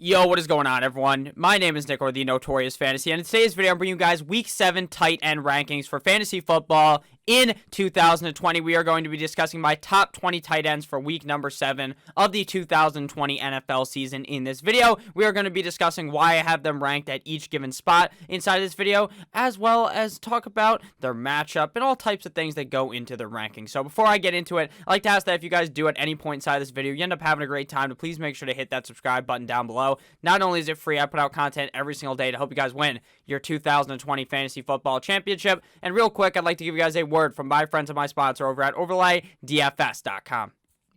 Yo, what is going on, everyone? My name is Nick, or the Notorious Fantasy, and in today's video, I'm bringing you guys Week 7 tight end rankings for fantasy football in 2020. We are going to be discussing my top 20 tight ends for week number 7 of the 2020 NFL season in this video. We are going to be discussing why I have them ranked at each given spot inside of this video, as well as talk about their matchup and all types of things that go into the ranking. So before I get into it, I'd like to ask that if you guys do at any point inside this video, you end up having a great time, to please make sure to hit that subscribe button down below. Not only is it free, I put out content every single day to help you guys win your 2020 Fantasy Football Championship. And real quick, I'd like to give you guys a word from my friends and my sponsor over at OverlayDFS.com.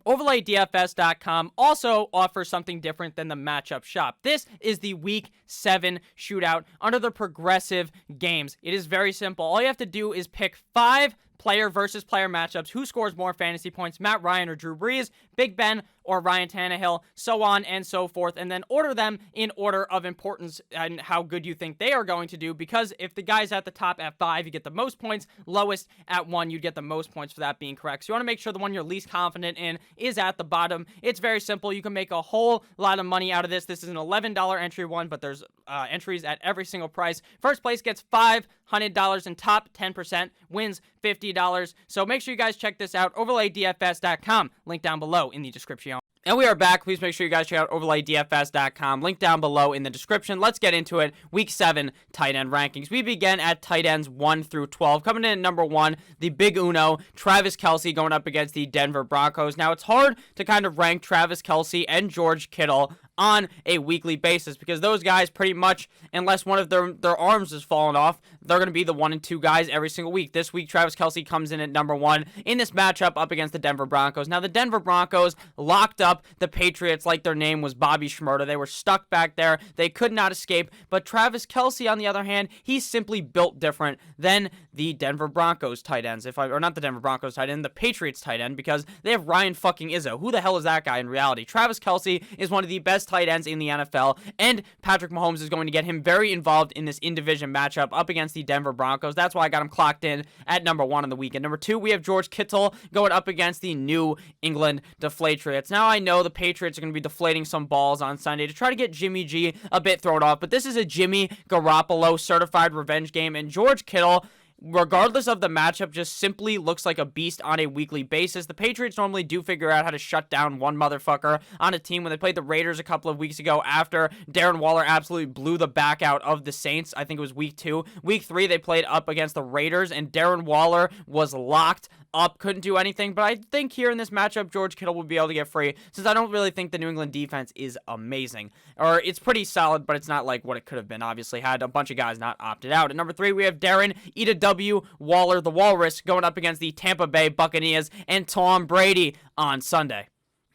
OverlayDFS.com also offers something different than the matchup shop. This is the Week 7 shootout under the progressive games. It is very simple. All you have to do is pick 5 player versus player matchups. Who scores more fantasy points? Matt Ryan or Drew Brees, Big Ben or Ryan Tannehill, so on and so forth, and then order them in order of importance and how good you think they are going to do, because if the guy's at the top at 5, you get the most points, lowest at 1, you'd get the most points for that being correct. So you want to make sure the one you're least confident in is at the bottom. It's very simple. You can make a whole lot of money out of this. This is an $11 entry one, but there's entries at every single price. First place gets $500 and top 10% wins $50. So make sure you guys check this out. OverlayDFS.com. Link down below in the description. And we are back. Please make sure you guys check out OverlayDFS.com. Link down below in the description. Let's get into it. Week 7 tight end rankings. We begin at tight ends 1 through 12. Coming in at number 1, the Big Uno, Travis Kelce, going up against the Denver Broncos. Now, it's hard to kind of rank Travis Kelce and George Kittle on a weekly basis, because those guys pretty much, unless one of their arms has fallen off, they're going to be the 1 and 2 guys every single week. This week, Travis Kelce comes in at number 1 in this matchup up against the Denver Broncos. Now, the Denver Broncos locked up the Patriots like their name was Bobby Shmurda. They were stuck back there. They could not escape. But Travis Kelce, on the other hand, he's simply built different than the Denver Broncos tight ends. Or not the Denver Broncos tight end, the Patriots tight end, because they have Ryan fucking Izzo. Who the hell is that guy in reality? Travis Kelce is one of the best tight ends in the NFL, and Patrick Mahomes is going to get him very involved in this in-division matchup up against the Denver Broncos. That's why I got him clocked in at number 1 on the weekend. Number 2, we have George Kittle going up against the New England Deflatriots. Now, I know the Patriots are going to be deflating some balls on Sunday to try to get Jimmy G a bit thrown off, but this is a Jimmy Garoppolo certified revenge game, and George Kittle, regardless of the matchup, just simply looks like a beast on a weekly basis. The Patriots normally do figure out how to shut down one motherfucker on a team. When they played the Raiders a couple of weeks ago after Darren Waller absolutely blew the back out of the Saints, I think it was week 2. Week 3, they played up against the Raiders, and Darren Waller was locked up, couldn't do anything. But I think here in this matchup, George Kittle will be able to get free, since I don't really think the New England defense is amazing. Or it's pretty solid, but it's not like what it could have been. Obviously, had a bunch of guys not opted out. At number 3, we have Darren W. Waller, the Walrus, going up against the Tampa Bay Buccaneers and Tom Brady on Sunday.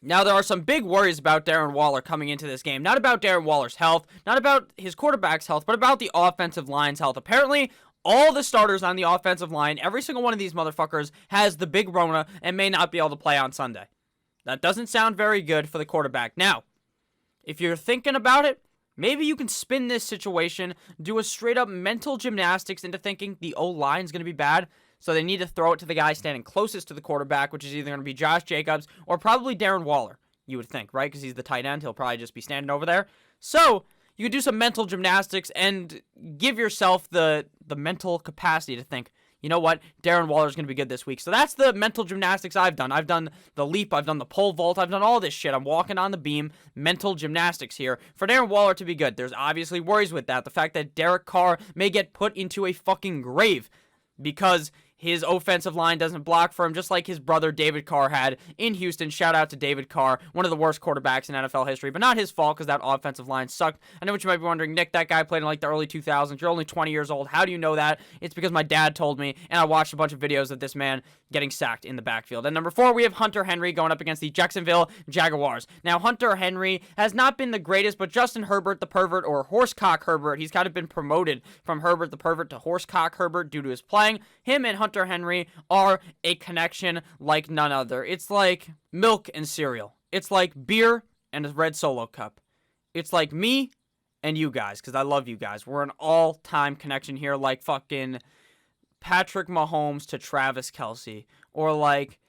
Now, there are some big worries about Darren Waller coming into this game. Not about Darren Waller's health, not about his quarterback's health, but about the offensive line's health. Apparently, all the starters on the offensive line, every single one of these motherfuckers has the big Rona and may not be able to play on Sunday. That doesn't sound very good for the quarterback. Now, if you're thinking about it, maybe you can spin this situation, do a straight-up mental gymnastics into thinking the O-line's going to be bad, so they need to throw it to the guy standing closest to the quarterback, which is either going to be Josh Jacobs or probably Darren Waller, you would think, right? Because he's the tight end. He'll probably just be standing over there. So you can do some mental gymnastics and give yourself the mental capacity to think, you know what, Darren Waller's going to be good this week. So that's the mental gymnastics I've done. I've done the leap, I've done the pole vault, I've done all this shit. I'm walking on the beam, mental gymnastics here for Darren Waller to be good. There's obviously worries with that. The fact that Derek Carr may get put into a fucking grave because his offensive line doesn't block for him, just like his brother David Carr had in Houston. Shout out to David Carr, one of the worst quarterbacks in NFL history, but not his fault because that offensive line sucked. I know what you might be wondering, Nick, that guy played in like the early 2000s. You're only 20 years old. How do you know that? It's because my dad told me, and I watched a bunch of videos of this man getting sacked in the backfield. And number 4, we have Hunter Henry going up against the Jacksonville Jaguars. Now, Hunter Henry has not been the greatest, but Justin Herbert the pervert, or Horsecock Herbert, he's kind of been promoted from Herbert the pervert to Horsecock Herbert due to his playing. Him and Hunter Henry are a connection like none other. It's like milk and cereal. It's like beer and a red Solo cup. It's like me and you guys, because I love you guys. We're an all-time connection here, like fucking Patrick Mahomes to Travis Kelce, or like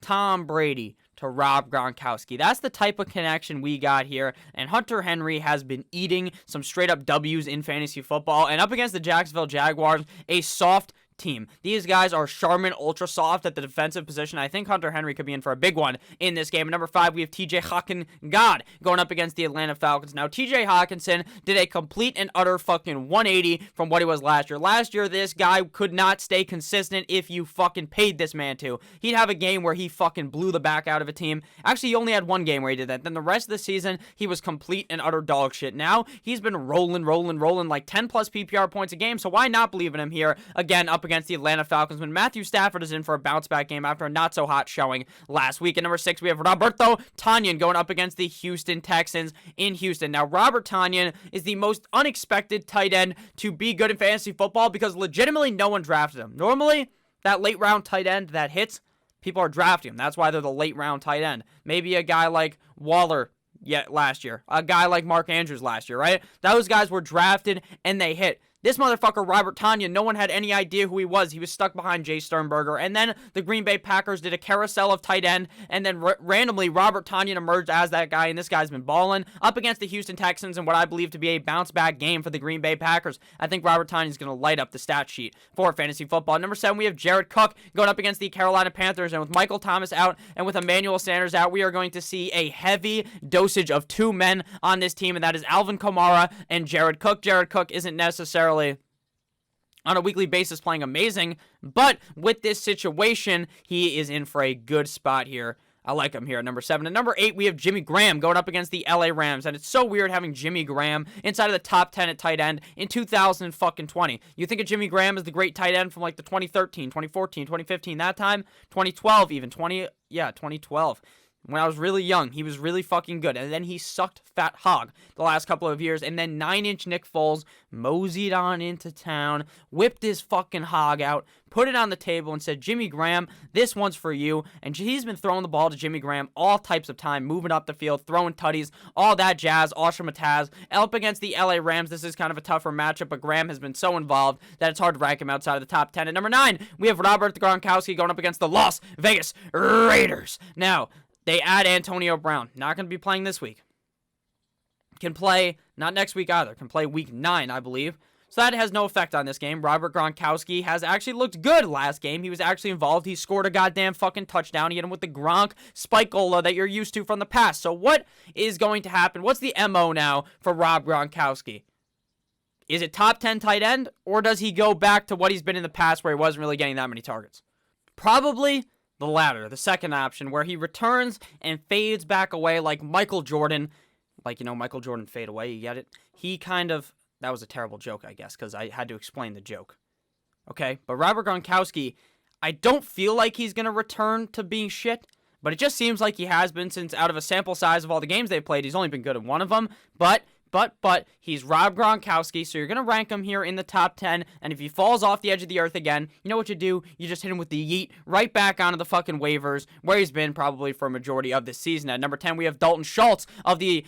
Tom Brady to Rob Gronkowski. That's the type of connection we got here, and Hunter Henry has been eating some straight-up W's in fantasy football, and up against the Jacksonville Jaguars, a soft team. These guys are Charmin ultra soft at the defensive position. I think Hunter Henry could be in for a big one in this game. At number 5, we have TJ Hockenson going up against the Atlanta Falcons. Now, TJ Hockenson did a complete and utter fucking 180 from what he was last year. Last year, this guy could not stay consistent if you fucking paid this man to. He'd have a game where he fucking blew the back out of a team. Actually, he only had one game where he did that. Then the rest of the season, he was complete and utter dog shit. Now, he's been rolling like 10 plus PPR points a game, so why not believe in him here again up against the Atlanta Falcons when Matthew Stafford is in for a bounce back game after a not so hot showing last week. At number 6, we have Roberto Tonyan going up against the Houston Texans in Houston. Now, Robert Tonyan is the most unexpected tight end to be good in fantasy football because legitimately no one drafted him. Normally, that late round tight end that hits, people are drafting him. That's why they're the late round tight end. Maybe a guy like Waller last year. A guy like Mark Andrews last year, right? Those guys were drafted and they hit. This motherfucker, Robert Tonyan, no one had any idea who he was. He was stuck behind Jay Sternberger. And then the Green Bay Packers did a carousel of tight end. And then randomly, Robert Tonyan emerged as that guy. And this guy's been balling up against the Houston Texans in what I believe to be a bounce-back game for the Green Bay Packers. I think Robert Tonyan's going to light up the stat sheet for fantasy football. At number 7, we have Jared Cook going up against the Carolina Panthers. And with Michael Thomas out and with Emmanuel Sanders out, we are going to see a heavy dosage of two men on this team. And that is Alvin Kamara and Jared Cook. Jared Cook isn't necessarily on a weekly basis playing amazing, but with this situation, he is in for a good spot here. I like him here at number 7. At number 8, we have Jimmy Graham going up against the LA Rams, and it's so weird having Jimmy Graham inside of the top 10 at tight end in 2020. You think of Jimmy Graham as the great tight end from like the 2013, 2014, 2015, that time, 2012 even, 2012. When I was really young, he was really fucking good. And then he sucked fat hog the last couple of years. And then 9-inch Nick Foles moseyed on into town, whipped his fucking hog out, put it on the table and said, Jimmy Graham, this one's for you. And he's been throwing the ball to Jimmy Graham all types of time, moving up the field, throwing tutties, all that jazz, Ausha Mataz. Up against the LA Rams, this is kind of a tougher matchup, but Graham has been so involved that it's hard to rank him outside of the top 10. At number 9, we have Robert Gronkowski going up against the Las Vegas Raiders. Now, they add Antonio Brown. Not going to be playing this week. Can play, not next week either. Can play week 9, I believe. So that has no effect on this game. Robert Gronkowski has actually looked good last game. He was actually involved. He scored a goddamn fucking touchdown. He hit him with the Gronk spike-ola that you're used to from the past. So what is going to happen? What's the MO now for Rob Gronkowski? Is it top 10 tight end? Or does he go back to what he's been in the past where he wasn't really getting that many targets? Probably the latter, the second option, where he returns and fades back away like Michael Jordan. Like, Michael Jordan fade away, you get it? That was a terrible joke, I guess, because I had to explain the joke. Okay, but Robert Gronkowski, I don't feel like he's going to return to being shit, but it just seems like he has been since out of a sample size of all the games they've played, he's only been good in one of them, but he's Rob Gronkowski, so you're going to rank him here in the top 10, and if he falls off the edge of the earth again, you know what you do? You just hit him with the yeet right back onto the fucking waivers, where he's been probably for a majority of this season. At number 10, we have Dalton Schultz of the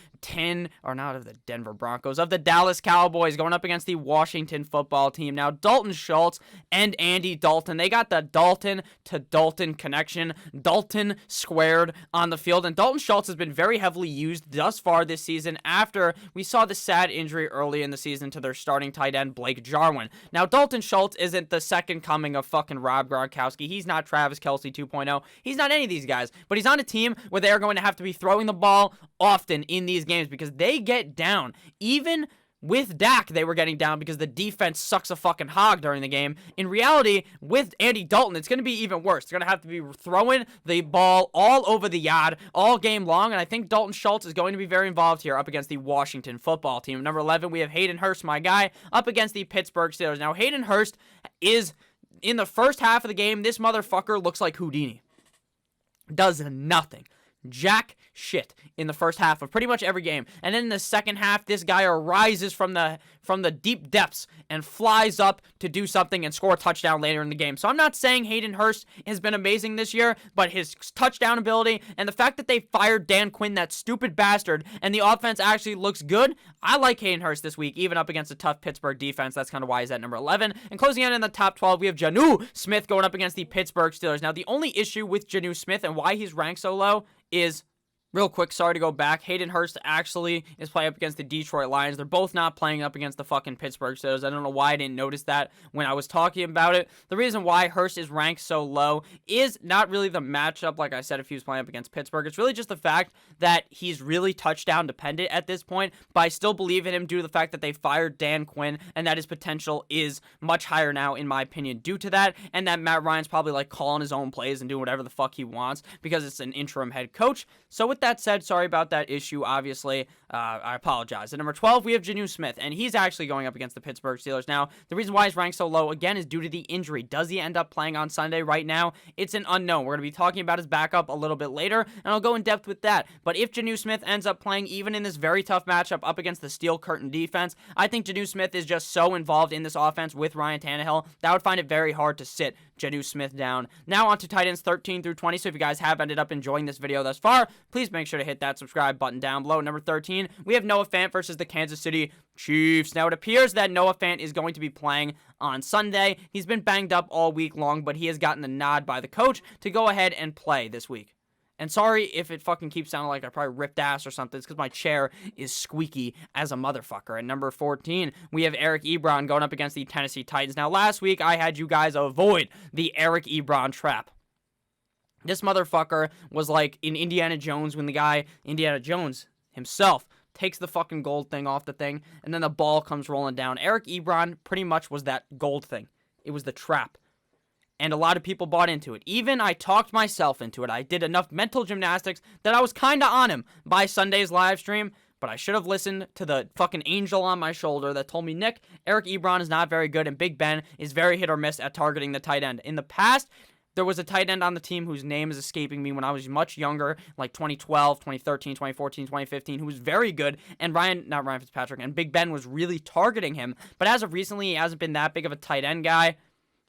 Denver Broncos, of the Dallas Cowboys, going up against the Washington football team. Now, Dalton Schultz and Andy Dalton, they got the Dalton to Dalton connection, Dalton squared on the field, and Dalton Schultz has been very heavily used thus far this season after we saw the sad injury early in the season to their starting tight end, Blake Jarwin. Now, Dalton Schultz isn't the second coming of fucking Rob Gronkowski. He's not Travis Kelce 2.0. He's not any of these guys, but he's on a team where they are going to have to be throwing the ball often in these games because they get down. Even with Dak, they were getting down because the defense sucks a fucking hog during the game. In reality, with Andy Dalton, it's going to be even worse. They're going to have to be throwing the ball all over the yard all game long, and I think Dalton Schultz is going to be very involved here up against the Washington football team. Number 11, we have Hayden Hurst, my guy, up against the Pittsburgh Steelers. Now, Hayden Hurst is, in the first half of the game, this motherfucker looks like Houdini. Does nothing. jack shit in the first half of pretty much every game. And then in the second half, this guy arises from the deep depths and flies up to do something and score a touchdown later in the game. So I'm not saying Hayden Hurst has been amazing this year, but his touchdown ability and the fact that they fired Dan Quinn, that stupid bastard, and the offense actually looks good, I like Hayden Hurst this week, even up against a tough Pittsburgh defense. That's kind of why he's at number 11. And closing out in the top 12, we have Jonnu Smith going up against the Pittsburgh Steelers. Now, the only issue with Jonnu Smith and why he's ranked so low is, real quick, sorry to go back, Hayden Hurst actually is playing up against the Detroit Lions. They're both not playing up against the fucking Pittsburgh Steelers. I don't know why I didn't notice that when I was talking about it. The reason why Hurst is ranked so low is not really the matchup, like I said, if he was playing up against Pittsburgh. It's really just the fact that he's really touchdown dependent at this point, but I still believe in him due to the fact that they fired Dan Quinn and that his potential is much higher now, in my opinion, due to that, and that Matt Ryan's probably like calling his own plays and doing whatever the fuck he wants because it's an interim head coach. So with that said, sorry about that issue, obviously. I apologize. At number 12, we have Jonnu Smith, and he's actually going up against the Pittsburgh Steelers. Now, the reason why he's ranked so low, again, is due to the injury. Does he end up playing on Sunday? Right now, it's an unknown. We're going to be talking about his backup a little bit later, and I'll go in depth with that. But if Jonnu Smith ends up playing even in this very tough matchup up against the Steel Curtain defense, I think Jonnu Smith is just so involved in this offense with Ryan Tannehill that I would find it very hard to sit Jonnu Smith down. Now on to tight ends 13 through 20. So if you guys have ended up enjoying this video thus far, please make sure to hit that subscribe button down below. Number 13, we have Noah Fant versus the Kansas City Chiefs. Now it appears that Noah Fant is going to be playing on Sunday. He's been banged up all week long, but he has gotten the nod by the coach to go ahead and play this week. And sorry if it fucking keeps sounding like I probably ripped ass or something. It's because my chair is squeaky as a motherfucker. At number 14, we have Eric Ebron going up against the Tennessee Titans. Now, last week, I had you guys avoid the Eric Ebron trap. This motherfucker was like in Indiana Jones when the guy, Indiana Jones himself, takes the fucking gold thing off the thing, and then the ball comes rolling down. Eric Ebron pretty much was that gold thing. It was the trap. And a lot of people bought into it. Even I talked myself into it. I did enough mental gymnastics that I was kind of on him by Sunday's live stream. But I should have listened to the fucking angel on my shoulder that told me, Nick, Eric Ebron is not very good, and Big Ben is very hit or miss at targeting the tight end. In the past, there was a tight end on the team whose name is escaping me when I was much younger, like 2012, 2013, 2014, 2015, who was very good, and not Ryan Fitzpatrick, and Big Ben was really targeting him. But as of recently, he hasn't been that big of a tight end guy.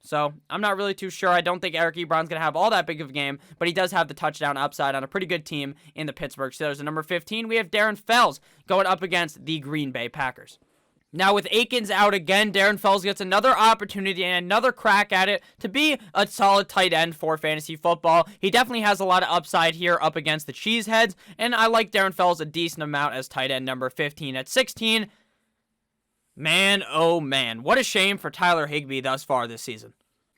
So, I'm not really too sure. I don't think Eric Ebron's going to have all that big of a game, but he does have the touchdown upside on a pretty good team in the Pittsburgh Steelers. At number 15, we have Darren Fells going up against the Green Bay Packers. Now, with Akins out again, Darren Fells gets another opportunity and another crack at it to be a solid tight end for fantasy football. He definitely has a lot of upside here up against the Cheeseheads, and I like Darren Fells a decent amount as tight end number 15. At 16, man, oh man, what a shame for Tyler Higbee thus far this season.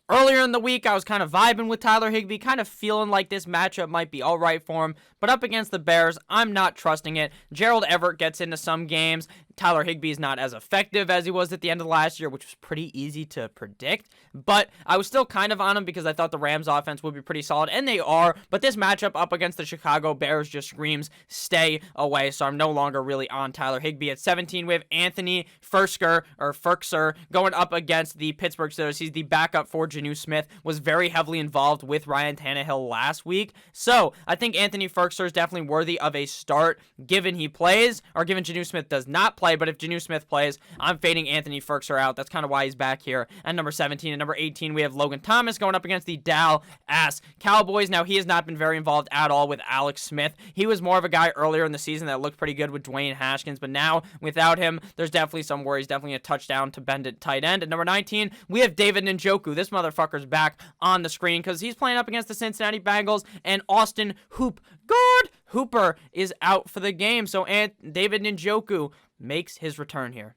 Earlier in the week, I was kind of vibing with Tyler Higbee, kind of feeling like this matchup might be all right for him, but up against the Bears, I'm not trusting it. Gerald Everett gets into some games. Tyler Higbee is not as effective as he was at the end of last year, which was pretty easy to predict, but I was still kind of on him because I thought the Rams offense would be pretty solid, and they are, but this matchup up against the Chicago Bears just screams stay away, so I'm no longer really on Tyler Higbee. At 17, we have Anthony Firkser going up against the Pittsburgh Steelers. He's the backup for Jonnu Smith, was very heavily involved with Ryan Tannehill last week, so I think Anthony Firkser is definitely worthy of a start given he plays, or given Jonnu Smith does not play, but if Jonnu Smith plays, I'm fading Anthony Firkser out. That's kind of why he's back here at number 17. And number 18, we have Logan Thomas going up against the Dallas Cowboys. Now, he has not been very involved at all with Alex Smith. He was more of a guy earlier in the season that looked pretty good with Dwayne Haskins, but now, without him, there's definitely some worries. Definitely a touchdown to bend at tight end. At number 19, we have David Njoku. This motherfucker's back on the screen because he's playing up against the Cincinnati Bengals, and Austin Hooper is out for the game. So David Njoku makes his return here.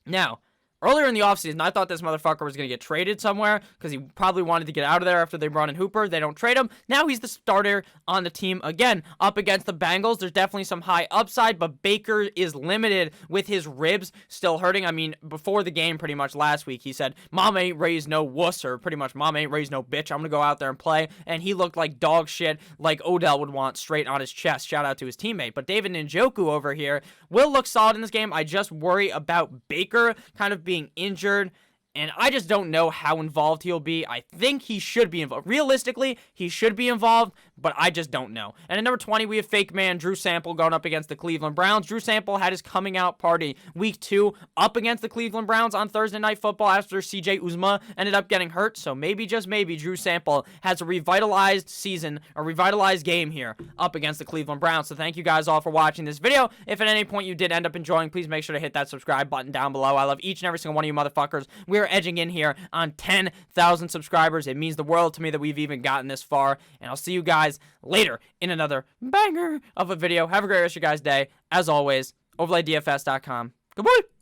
Now, earlier in the offseason, I thought this motherfucker was going to get traded somewhere because he probably wanted to get out of there after they brought in Hooper. They don't trade him. Now he's the starter on the team again up against the Bengals. There's definitely some high upside, but Baker is limited with his ribs still hurting. I mean, before the game pretty much last week, he said, Mom ain't raised no wuss, or pretty much Mom ain't raised no bitch. I'm going to go out there and play. And he looked like dog shit, like Odell would want straight on his chest. Shout out to his teammate. But David Njoku over here will look solid in this game. I just worry about Baker kind of being injured, and I just don't know how involved he'll be. I think he should be involved. Realistically, he should be involved, but I just don't know. And at number 20, we have fake man Drew Sample going up against the Cleveland Browns. Drew Sample had his coming out party week 2 up against the Cleveland Browns on Thursday Night Football after CJ Uzomah ended up getting hurt. So maybe, just maybe, Drew Sample has a revitalized season, a revitalized game here up against the Cleveland Browns. So thank you guys all for watching this video. If at any point you did end up enjoying, please make sure to hit that subscribe button down below. I love each and every single one of you motherfuckers. We're edging in here on 10,000 subscribers. It means the world to me that we've even gotten this far. And I'll see you guys later in another banger of a video. Have a great rest of your guys' day. As always, overlaydfs.com. Goodbye.